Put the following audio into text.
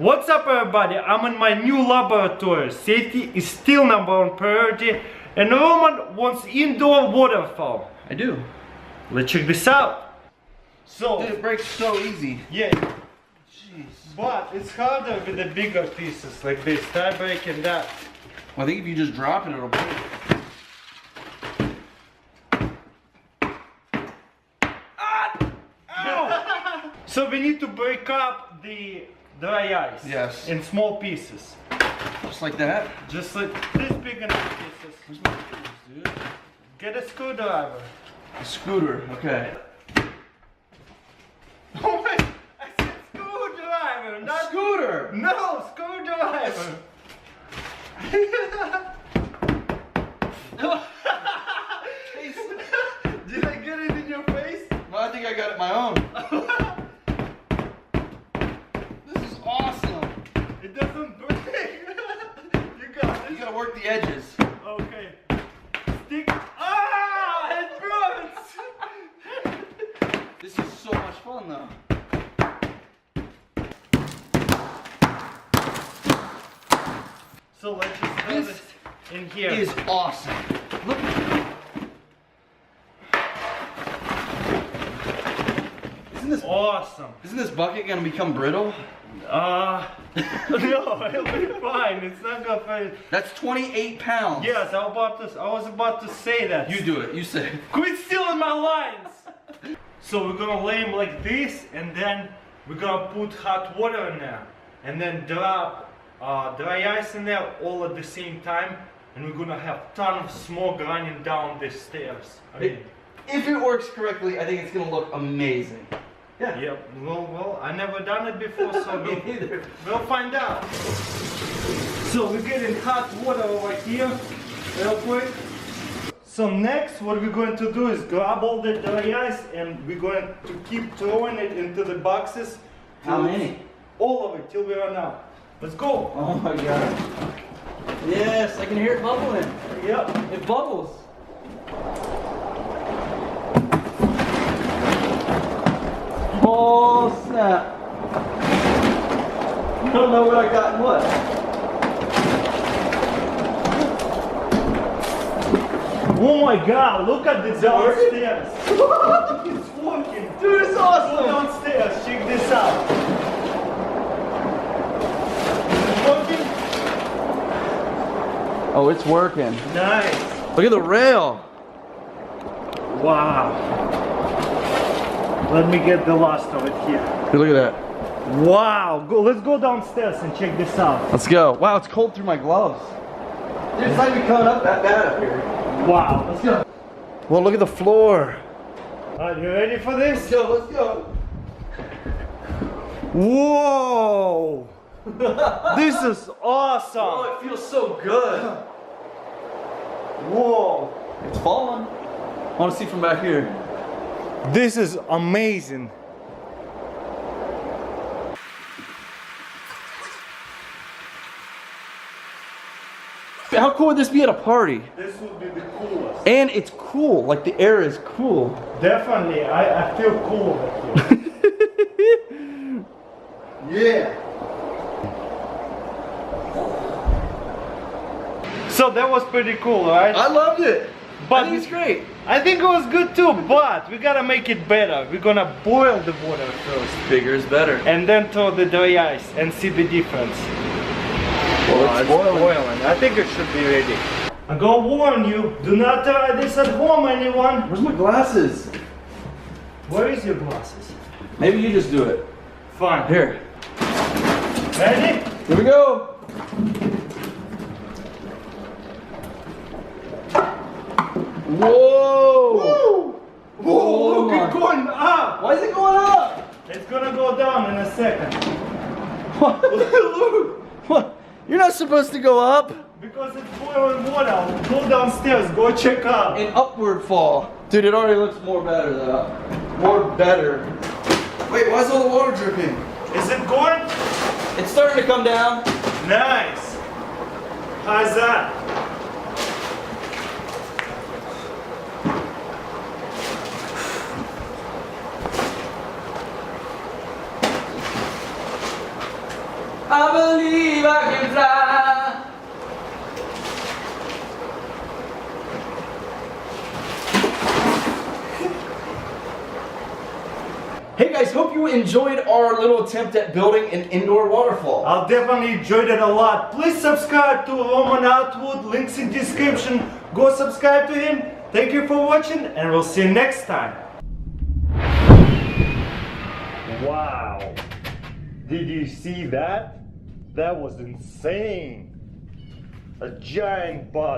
What's up everybody, I'm in my new laboratory. Safety is still #1 priority and Roman wants indoor waterfall. I do. Let's check this out. So, Dude, it breaks so easy. yeah, Jeez. but it's harder with the bigger pieces like this. Try breaking that. Well, I think if you just drop it, it'll break. So we need to break up the dry ice. Yes. In small pieces. Just like that. Just like this big enough pieces. Where's my tools, dude? Get a screwdriver. A scooter, okay. Oh my, I said screwdriver, not Scooter! No, screwdriver. Did I get it in your face? No, I think I got it my own. This is awesome. It doesn't break. You got You it. gotta work the edges. Okay. Stick. Ah! It burns! This is so much fun though. So let's just throw this in here. Is awesome. Look. Awesome. Isn't this bucket gonna become brittle? No, it'll be fine. It's not gonna fail. That's 28 pounds. Yes, I was about to say that. You do it, you say. Quit stealing my lines! So we're gonna lay them like this, and then we're gonna put hot water in there, and then drop dry ice in there all at the same time, and we're gonna have ton of smoke running down the stairs. I mean, If it works correctly, I think it's gonna look amazing. Yeah. yep. Well, I never done it before, so Me neither. we'll find out. So we're getting hot water over here, real quick. So next, what we're going to do is grab all the dry ice, and we're going to keep throwing it into the boxes. How till- many? All of it till we run out. Let's go. Oh my god. Yes, I can hear it bubbling. Yep. It bubbles. Oh snap. I don't know what I got and what. Oh my God! Look at the working? downstairs. It's working. Dude, it's Go awesome. downstairs. Check this out. Is it working? Oh, it's working. Nice. Look at the rail. Wow. Let me get the last of it here. Hey, look at that. Wow. Let's go downstairs and check this out. Let's go. Wow, it's cold through my gloves. Dude, it's not even coming up that bad up here. Wow. Let's go. Well, look at the floor. Are you ready for this? Let's go, let's go. Whoa. This is awesome. Oh, it feels so good. Whoa. It's falling. I want to see from back here. This is amazing. How cool would this be at a party? This would be the coolest. And it's cool. Like the air is cool. Definitely. I feel cool over here. Yeah. So that was pretty cool, right? I loved it. But I think it's great. I think it was good too, but we gotta make it better. We're gonna boil the water first Bigger is better. and then throw the dry ice and see the difference. Well, it's boiling. I think it should be ready. I'm gonna warn you, do not try this at home, anyone. Where's my glasses? Where is your glasses? Maybe you just do it. Fine. Here. Ready? Here we go. Whoa! Woo! Whoa, Oh look, it's my. going up! Why is it going up? It's gonna go down in a second. What? Look! What? You're not supposed to go up. Because it's boiling water. Go downstairs, go check out. An upward fall. Dude, it already looks more better though. More better. Wait, why is all the water dripping? Is it going? It's starting to come down. Nice. How's that? I believe I can fly. Hey guys, hope you enjoyed our little attempt at building an indoor waterfall. I definitely enjoyed it a lot. Please subscribe to Roman Outwood, links in description. Go subscribe to him. Thank you for watching, and we'll see you next time. Wow. Did you see that? That was insane. A giant bug.